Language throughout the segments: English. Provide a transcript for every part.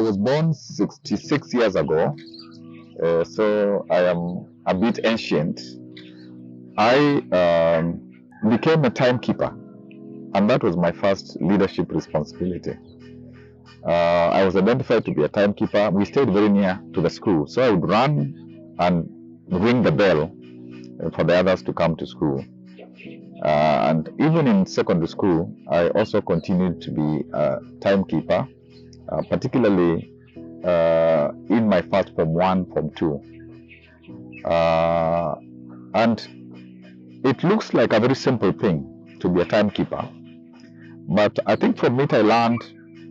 was born 66 years ago, so I am a bit ancient. I became a timekeeper, and that was my first leadership responsibility. I was identified to be a timekeeper. We stayed very near to the school, so I would run and ring the bell for the others to come to school. And even in secondary school, I also continued to be a timekeeper, particularly in my first Form 1, Form 2. And it looks like a very simple thing to be a timekeeper, but I think from it I learned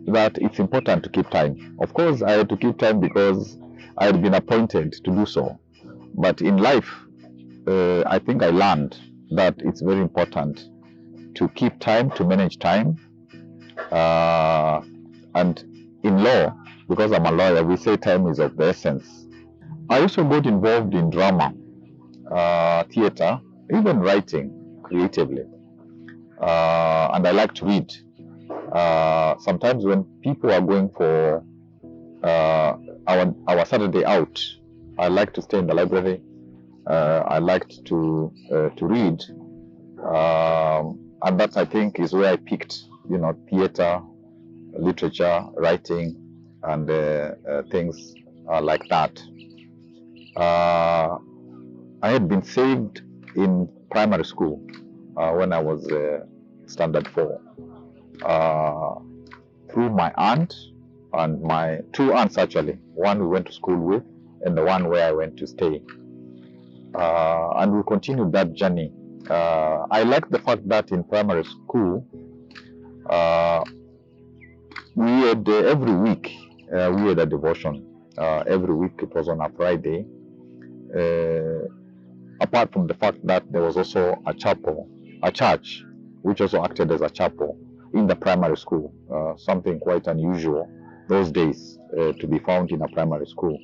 that it's important to keep time. Of course, I had to keep time because I had been appointed to do so. But in life, I think I learned that it's very important to keep time, to manage time. And in law, because I'm a lawyer, we say time is of the essence. I also got involved in drama, theater, even writing creatively. And I like to read. Sometimes when people are going for our Saturday out, I like to stay in the library. I liked to read, and that I think is where I picked, theater, literature, writing, and things like that. I had been saved in primary school when I was standard 4 through my aunt and my 2 aunts actually. One we went to school with, and the one where I went to stay. And we continued that journey. I like the fact that in primary school, we had every week we had a devotion. Every week it was on a Friday. Apart from the fact that there was also a chapel, a church, which also acted as a chapel in the primary school. Something quite unusual those days to be found in a primary school.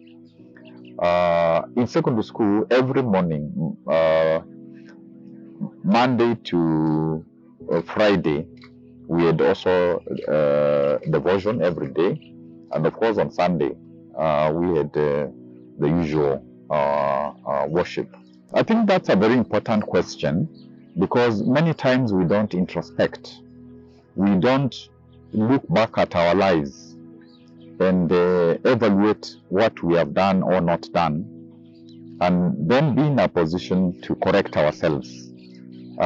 In secondary school, every morning, Monday to Friday, we had also devotion every day, and of course on Sunday we had the usual worship. I think that's a very important question, because many times we don't introspect. We don't look back at our lives and evaluate what we have done or not done, and then be in a position to correct ourselves,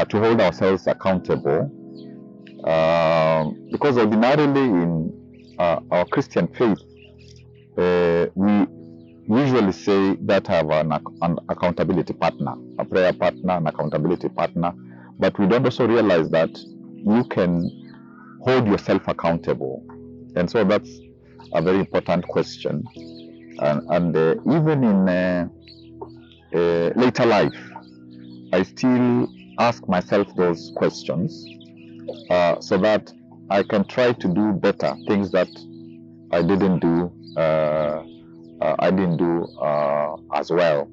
to hold ourselves accountable. Because ordinarily in our Christian faith, we usually say that have an accountability partner, a prayer partner, an accountability partner, but we don't also realize that you can hold yourself accountable. And so that's a very important question. And even in later life, I still ask myself those questions so that I can try to do better things that I didn't do. As well.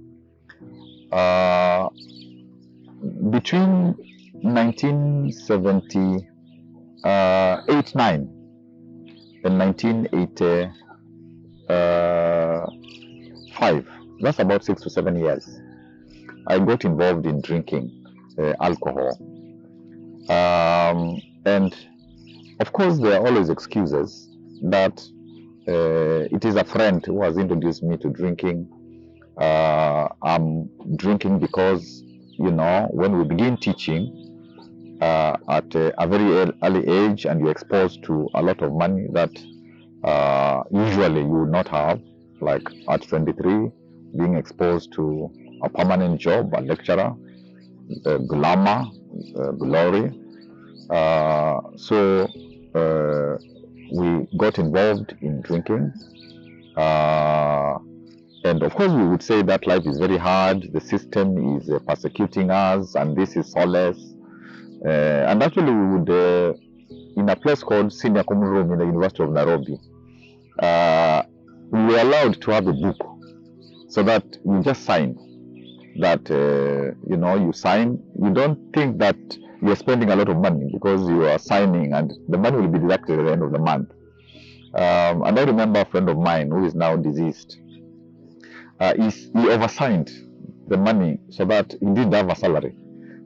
Between 1978-9 and 1985, that's about 6 to 7 years, I got involved in drinking alcohol. And of course, there are always excuses that it is a friend who has introduced me to drinking. I'm drinking because, when we begin teaching at a very early age, and you're exposed to a lot of money that usually you would not have, like at 23, being exposed to a permanent job, a lecturer, glamour, glory. So we got involved in drinking, and of course we would say that life is very hard, the system is persecuting us, and this is solace. And actually we would, in a place called Senior Common Room in the University of Nairobi, we were allowed to have a book, so that you just sign, that you sign, you don't think that you're spending a lot of money, because you are signing and the money will be deducted at the end of the month. And I remember a friend of mine who is now deceased. He oversigned the money so that he didn't have a salary.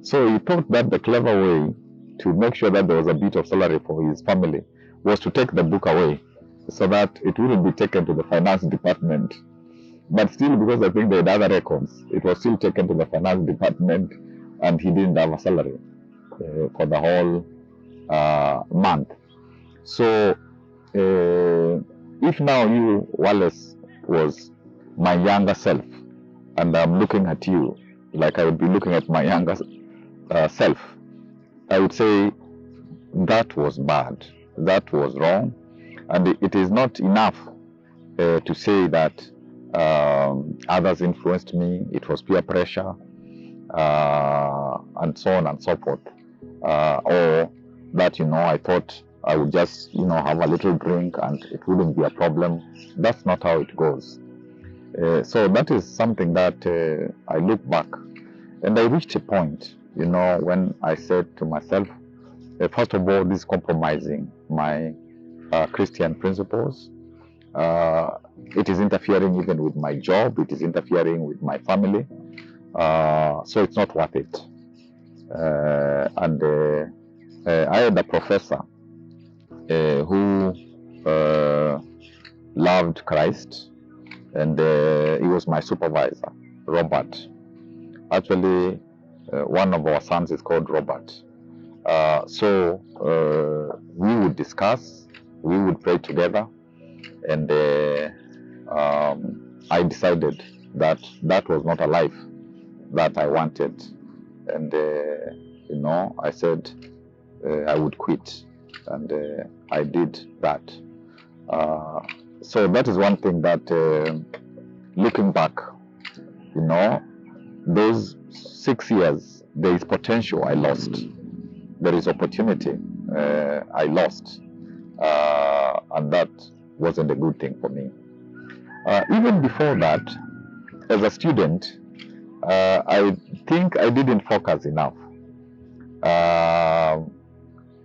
So he thought that the clever way to make sure that there was a bit of salary for his family was to take the book away so that it wouldn't be taken to the finance department. But still, because I think they had other records, it was still taken to the finance department and he didn't have a salary for the whole month. So if now you, Wallace, was my younger self and I'm looking at you like I would be looking at my younger self, I would say that was bad, that was wrong, and it is not enough to say that others influenced me, it was peer pressure, and so on and so forth, or that, I thought I would just, have a little drink and it wouldn't be a problem. That's not how it goes. So that is something that I look back, and I reached a point, when I said to myself, first of all, this is compromising my Christian principles. It is interfering even with my job. It is interfering with my family. So it's not worth it. And I had a professor who loved Christ, and he was my supervisor, Robert. Actually, one of our sons is called Robert. So we would discuss, we would pray together, and I decided that that was not a life that I wanted, and I said I would quit, and I did that. So that is one thing that, looking back, those 6 years, there is potential I lost. There is opportunity I lost, and that wasn't a good thing for me. Even before that, as a student, I think I didn't focus enough,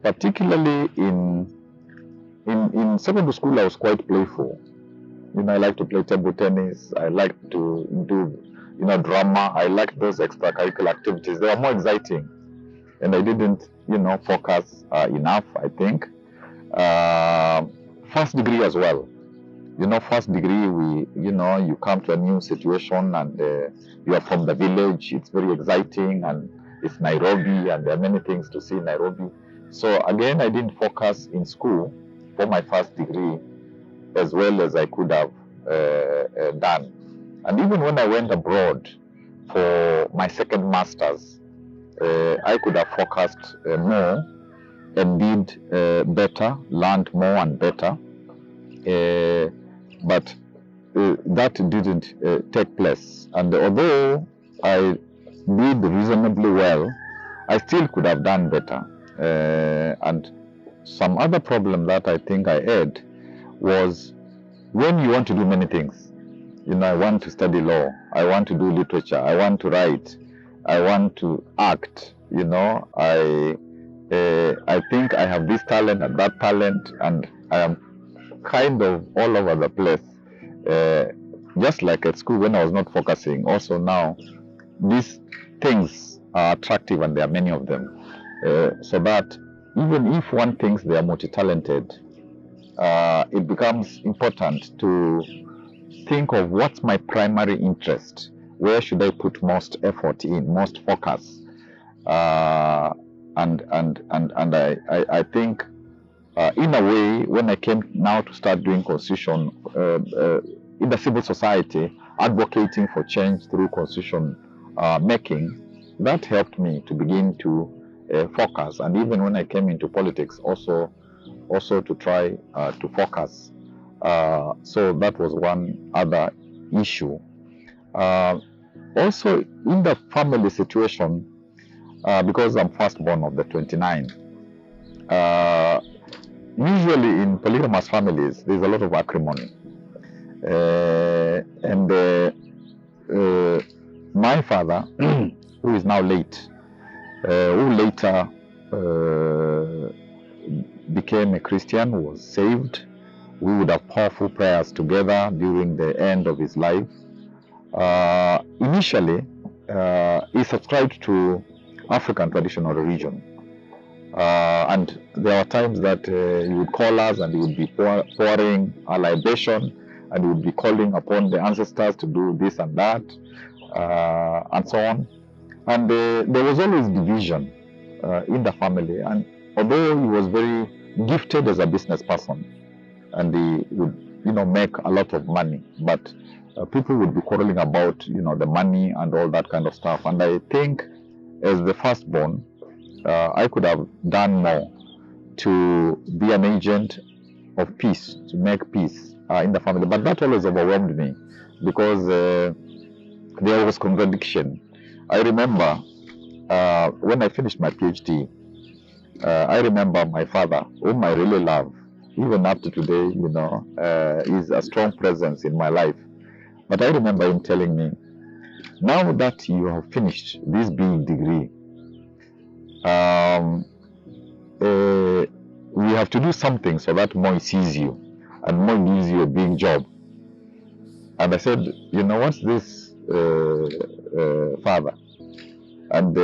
particularly in secondary school. I was quite playful. I like to play table tennis. I like to do, drama. I like those extracurricular activities. They were more exciting, and I didn't, focus enough, I think. First degree as well. First degree, you come to a new situation and you are from the village. It's very exciting, and it's Nairobi, and there are many things to see in Nairobi. So again, I didn't focus in school for my first degree as well as I could have done. And even when I went abroad for my second master's, I could have focused more and did better, learned more and better. But that didn't take place. And although I did reasonably well, I still could have done better. And some other problem that I think I had was when you want to do many things. I want to study law, I want to do literature, I want to write, I want to act. I think I have this talent and that talent, and I am kind of all over the place. Just like at school when I was not focusing, also now these things are attractive and there are many of them. So that even if one thinks they are multi-talented, it becomes important to think of what's my primary interest, where should I put most effort in, most focus, and I think in a way, when I came now to start doing constitution in the civil society, advocating for change through constitution making, that helped me to begin to focus. And even when I came into politics, also to try to focus. So that was one other issue. Also in the family situation, because I'm firstborn of the 29, usually in polygamous families, there's a lot of acrimony. And my father, who is now late, who later became a Christian, was saved, We would have powerful prayers together during the end of his life. Initially, he subscribed to African traditional religion. And there were times that he would call us and he would be pouring a libation, and he would be calling upon the ancestors to do this and that, and so on. And there was always division in the family. And although he was very gifted as a business person, and he would, make a lot of money, but people would be quarreling about, the money and all that kind of stuff. And I think, as the firstborn, I could have done more to be an agent of peace, to make peace in the family. But that always overwhelmed me, because there was contradiction. I remember when I finished my PhD, I remember my father, whom I really love, even up to today, is a strong presence in my life. But I remember him telling me, now that you have finished this big degree, we have to do something so that Moi sees you and Moi gives you a big job. And I said, what's this, father? And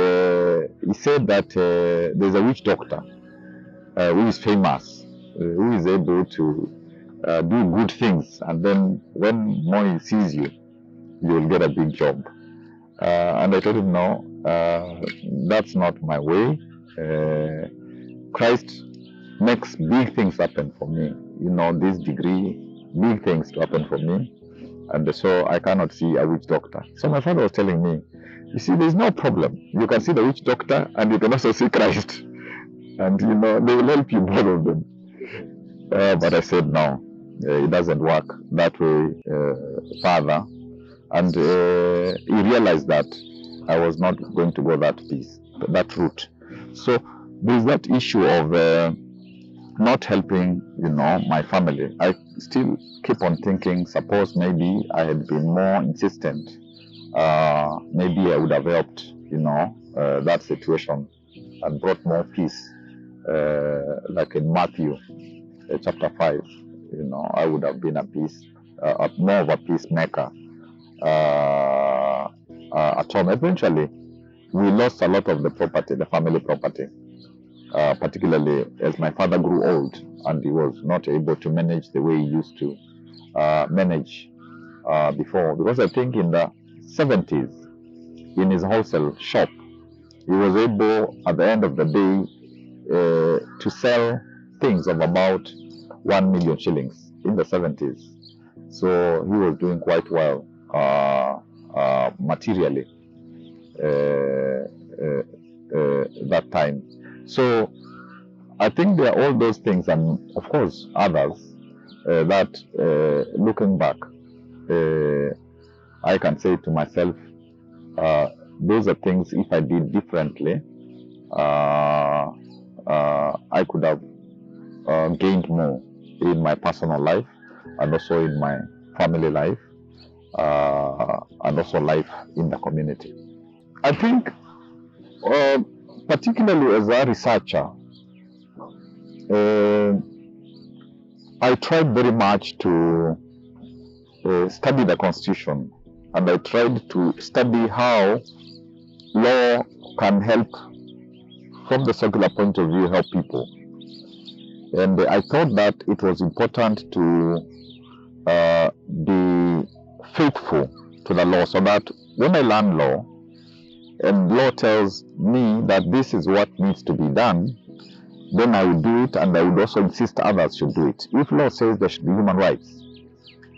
he said that there's a witch doctor who is famous, who is able to do good things, and then when Moi sees you, you will get a big job. And I told him, no, that's not my way. Christ makes big things happen for me. This degree, big things to happen for me. And so I cannot see a witch doctor. So my father was telling me, you see, there's no problem. You can see the witch doctor and you can also see Christ. And, they will help you, both of them. But I said, no, it doesn't work that way, Father. And he realized that I was not going to go that route. So there's that issue of not helping, my family. I still keep on thinking, suppose maybe I had been more insistent, maybe I would have helped, that situation and brought more peace, like in Matthew chapter 5. I would have been more of a peacemaker at home. Eventually, we lost a lot of the property, the family property, particularly as my father grew old and he was not able to manage the way he used to manage before. Because I think in the 70s, in his wholesale shop, he was able, at the end of the day, to sell things of about 1 million shillings in the 70s. So he was doing quite well materially that time. So I think there are all those things, and of course others, that looking back, I can say to myself, those are things, if I did differently, I could have gained more in my personal life, and also in my family life, and also life in the community. I think, particularly as a researcher, I tried very much to study the Constitution, and I tried to study how law can help, from the secular point of view, help people. And I thought that it was important to be faithful to the law, so that when I learn law, and law tells me that this is what needs to be done, then I would do it, and I would also insist others should do it. If law says there should be human rights,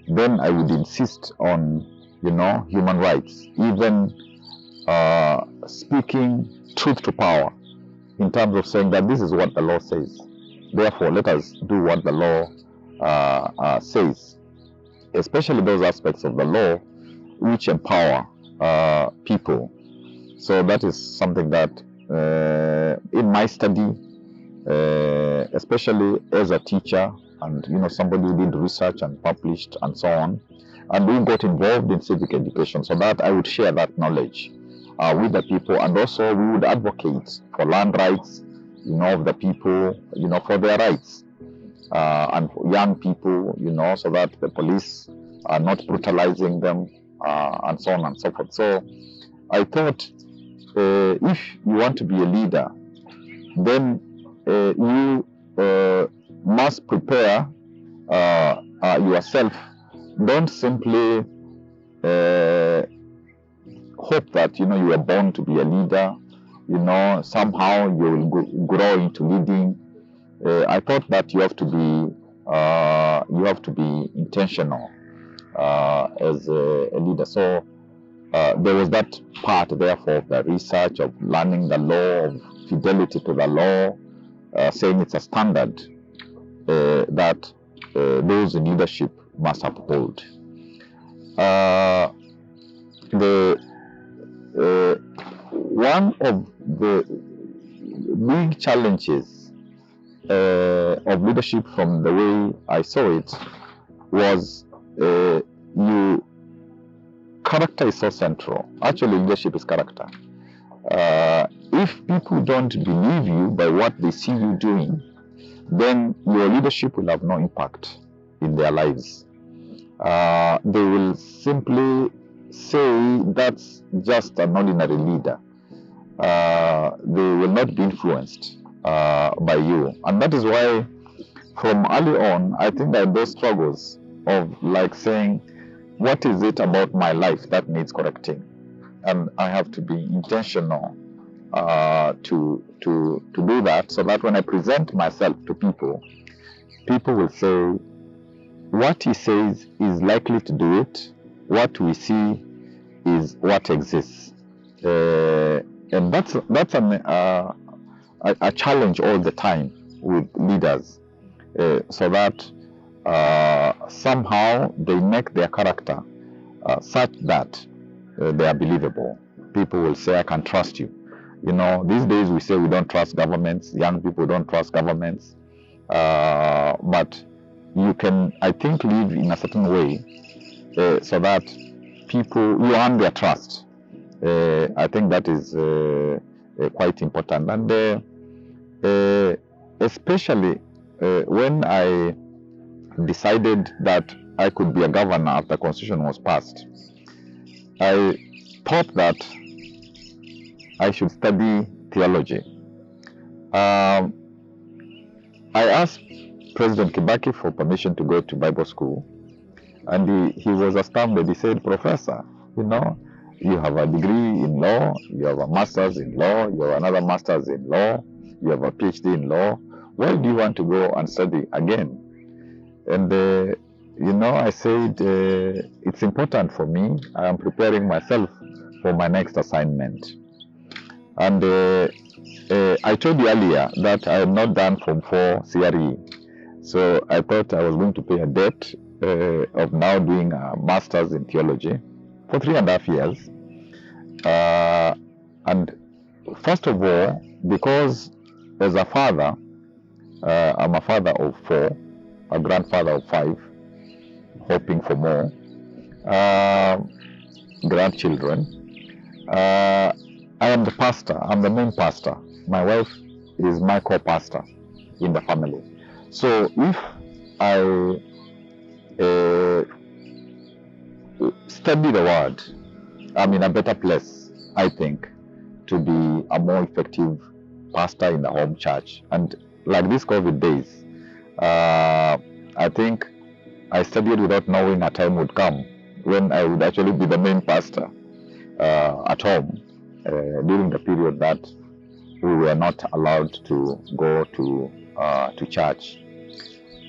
then I would insist on, human rights, even speaking truth to power, in terms of saying that this is what the law says. Therefore, let us do what the law says, especially those aspects of the law which empower people. So that is something that in my study, especially as a teacher, and somebody who did research and published and so on, and we got involved in civic education, so that I would share that knowledge with the people, and also we would advocate for land rights, of the people, for their rights. and for young people, so that the police are not brutalizing them, and so on and so forth. So I thought, if you want to be a leader, then you must prepare yourself. Don't simply hope that you are born to be a leader. Somehow you will grow into leading. I thought that you have to be intentional as a leader. So there was that part, therefore, of the research, of learning the law, of fidelity to the law, saying it's a standard that those in leadership must uphold. One of the big challenges of leadership, from the way I saw it, was character is so central. Actually, leadership is character. If people don't believe you by what they see you doing, then your leadership will have no impact in their lives. They will simply say that's just an ordinary leader. They will not be influenced by you. And that is why from early on, I think that those struggles of saying, what is it about my life that needs correcting? And I have to be intentional to do that, so that when I present myself to people, people will say, what he says is likely to do it. What we see is what exists. And that's a challenge all the time with leaders, so that somehow they make their character such that they are believable. People will say, I can trust you. These days we say we don't trust governments. Young people don't trust governments. But you can, I think, live in a certain way so that you earn their trust. I think that is quite important. And especially when I decided that I could be a governor after the Constitution was passed, I thought that I should study theology. I asked President Kibaki for permission to go to Bible school, and he was astounded. He said, Professor, you have a degree in law, you have a master's in law, you have another master's in law, you have a PhD in law. Why do you want to go and study again? And I said, it's important for me. I am preparing myself for my next assignment. And I told you earlier that I had not done Form 4 CRE. So I thought I was going to pay a debt of now doing a master's in theology for 3.5 years. And first of all, because as a father, I'm a father of 4, a grandfather of 5, hoping for more grandchildren. I am the pastor. I'm the main pastor. My wife is my co-pastor in the family. So if I study the word, I'm in a better place, I think, to be a more effective pastor in the home church. And like these COVID days, I think I studied without knowing a time would come when I would actually be the main pastor at home during the period that we were not allowed to go to church.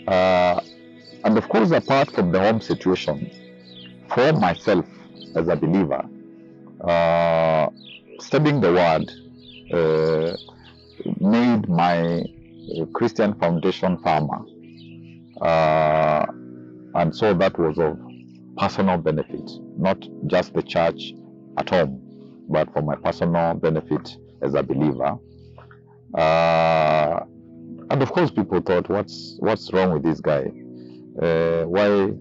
And of course, apart from the home situation, for myself as a believer, studying the word made my Christian foundation firmer. And so that was of personal benefit, not just the church at home, but for my personal benefit as a believer. And of course, people thought, what's wrong with this guy? Why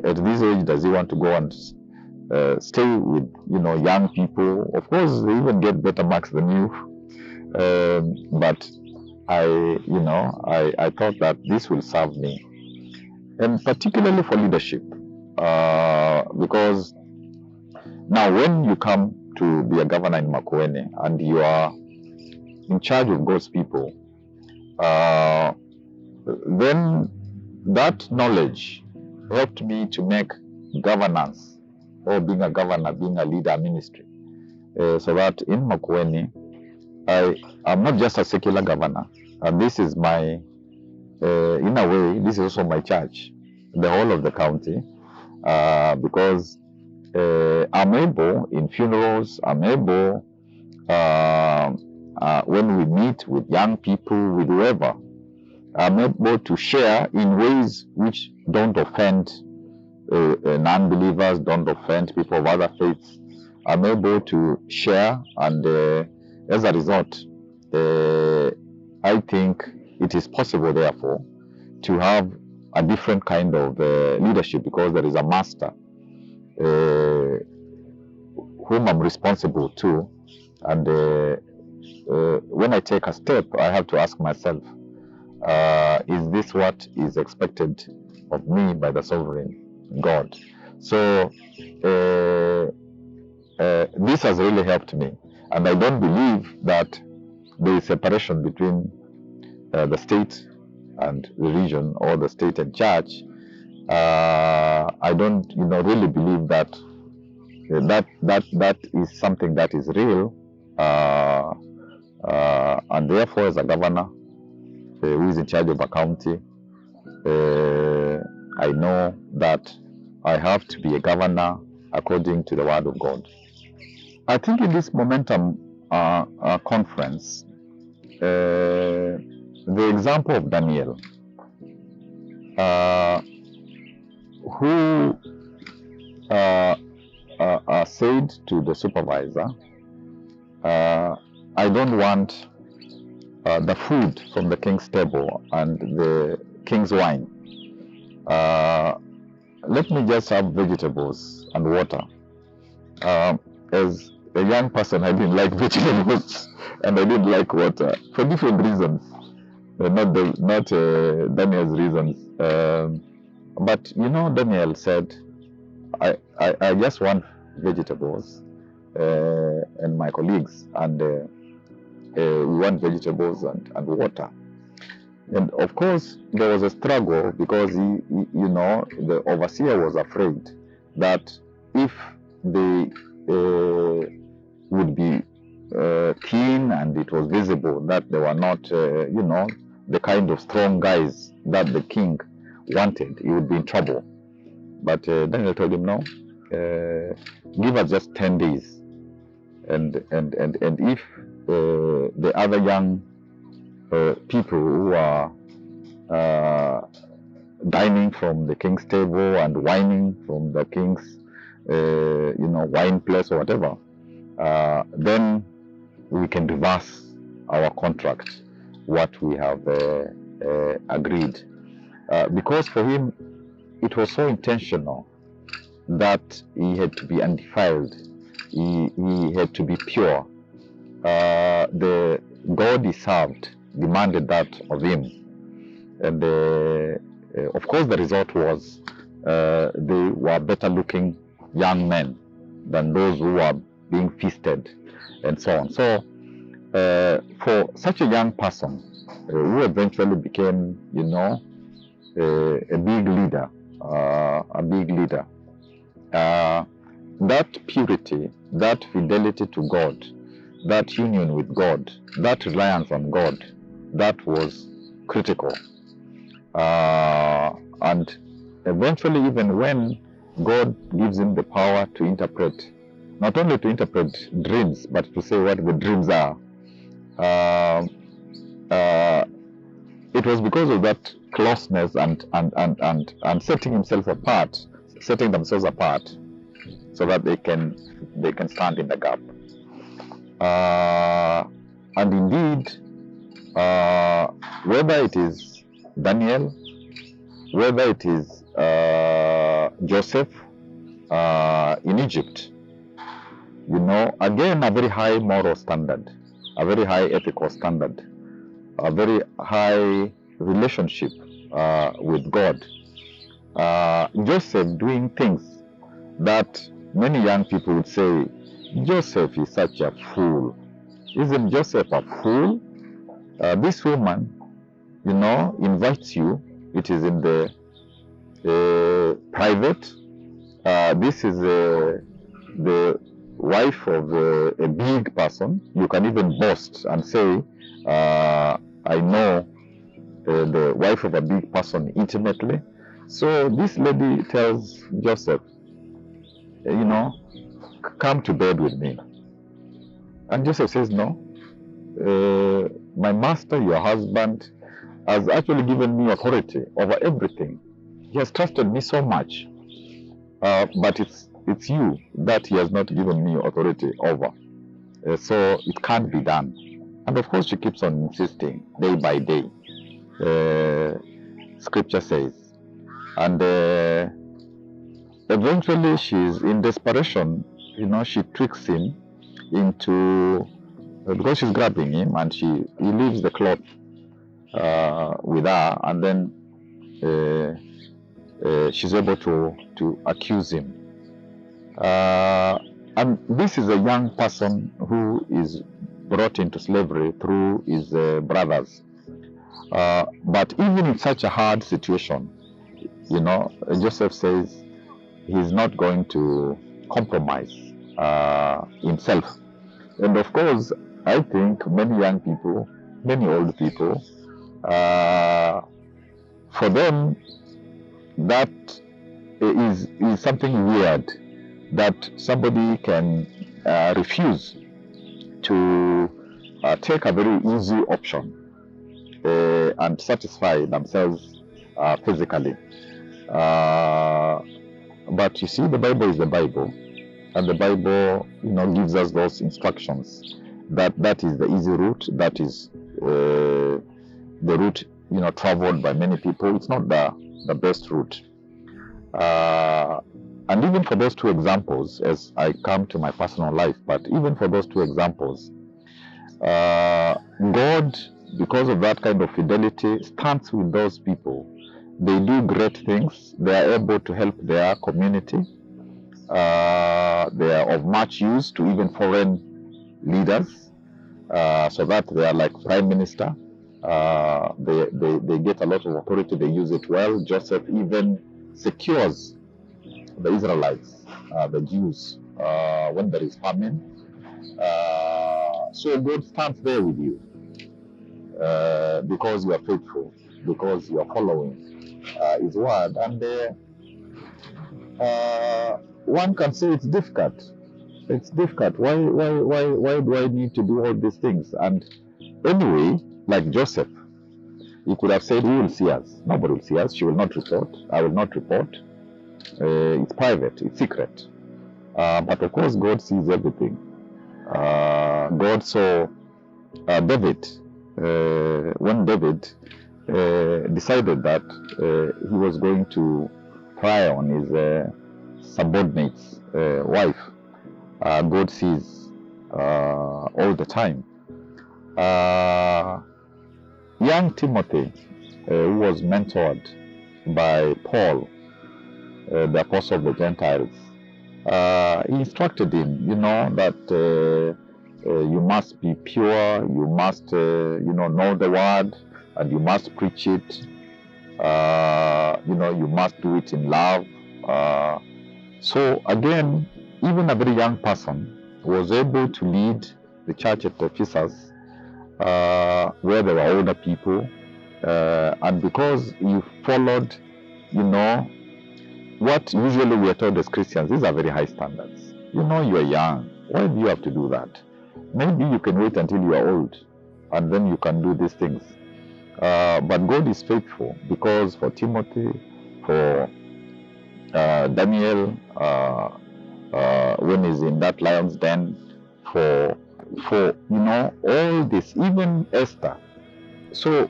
at this age does he want to go and stay with young people? Of course, they even get better marks than you. But I thought that this will serve me, and particularly for leadership, because now when you come to be a governor in Makueni and you are in charge of God's people, then that knowledge helped me to make governance, or being a governor, being a leader, ministry, so that in Makueni, I'm not just a secular governor, and this is my, in a way, this is also my church, the whole of the county, because I'm able in funerals, I'm able when we meet with young people, with whoever, I'm able to share in ways which don't offend non-believers, don't offend people of other faiths. I'm able to share, and as a result, I think it is possible, therefore, to have a different kind of leadership, because there is a master whom I'm responsible to, and when I take a step, I have to ask myself, is this what is expected of me by the sovereign God? So this has really helped me, and I don't believe that there is separation between the state and the region, or the state and church. I don't, really believe that that is something that is real, and therefore, as a governor who is in charge of a county, I know that I have to be a governor according to the word of God. I think in this Momentum conference, the example of Daniel, who said to the supervisor, I don't want the food from the king's table and the king's wine. Let me just have vegetables and water. As a young person, I didn't like vegetables and I didn't like water for different reasons, not Daniel's reasons. But Daniel said, I just want vegetables, and my colleagues, and we want vegetables and water. And of course, there was a struggle, because the overseer was afraid that if they would be keen and it was visible that they were not, the kind of strong guys that the king wanted, he would be in trouble. But Daniel told him, no, give us just 10 days. And if the other young people who are dining from the king's table and wining from the king's wine place or whatever, then we can reverse our contract, what we have agreed. Because for him, it was so intentional that he had to be undefiled. He had to be pure. The God he served demanded that of him. And of course, the result was they were better looking young men than those who were being feasted and so on. So for such a young person who eventually became, a big leader, that purity, that fidelity to God, that union with God, that reliance on God, that was critical. And eventually, even when God gives him the power to interpret, not only to interpret dreams, but to say what the dreams are, it was because of that closeness and setting himself apart, setting themselves apart, so that they can stand in the gap. And indeed, whether it is Daniel, whether it is Joseph in Egypt, again, a very high moral standard, a very high ethical standard. a very high relationship with God. Joseph doing things that many young people would say, Joseph is such a fool. Isn't Joseph a fool? This woman, you know, invites you. It is in the private. This is the wife of a big person. You can even boast and say, I know the wife of a big person intimately. So this lady tells Joseph, you know, come to bed with me. And Joseph says, no, my master, your husband, has actually given me authority over everything. He has trusted me so much, but it's you that he has not given me authority over. So it can't be done. And of course she keeps on insisting day by day, scripture says. And eventually she's in desperation, you know, she tricks him into, because she's grabbing him, and he leaves the cloth with her, and then she's able to accuse him. And this is a young person who is brought into slavery through his brothers. But even in such a hard situation, you know, Joseph says he's not going to compromise himself. And of course, I think many young people, many old people, for them, that is something weird, that somebody can refuse to take a very easy option and satisfy themselves physically. But you see, the Bible is the Bible, and the Bible, you know, gives us those instructions that is the easy route, that is the route, you know, traveled by many people. It's not the best route. And even for those two examples, as I come to my personal life, but even for those two examples, God, because of that kind of fidelity, stands with those people. They do great things. They are able to help their community. They are of much use to even foreign leaders, so that they are like prime minister. They get a lot of authority. They use it well. Joseph even secures the Israelites, the Jews, when there is famine. So God stands there with you because you are faithful, because you are following His word. And one can say it's difficult. It's difficult. Why do I need to do all these things? And anyway, like Joseph, he could have said, "Who will see us? Nobody will see us. She will not report. I will not report. It's private. It's secret." But of course, God sees everything. God saw David when David decided that he was going to pry on his subordinate's wife. God sees all the time. Young Timothy, who was mentored by Paul, the apostle of the Gentiles, he instructed him, you know, that you must be pure, you must, you know the word, and you must preach it. You know, you must do it in love. So again, even a very young person was able to lead the church at Ephesus, where there were older people, and because you followed, you know, what usually we are told as Christians, these are very high standards. You know, you are young. Why do you have to do that? Maybe you can wait until you are old, and then you can do these things. But God is faithful, because for Timothy, for Daniel, when he's in that lion's den, for you know, all this, even Esther. So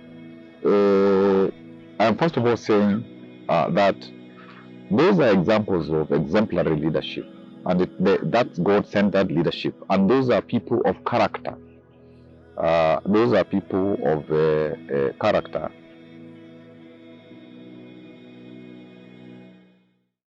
I'm first of all saying that those are examples of exemplary leadership, and that's God-centered leadership, and those are people of character. those are people of character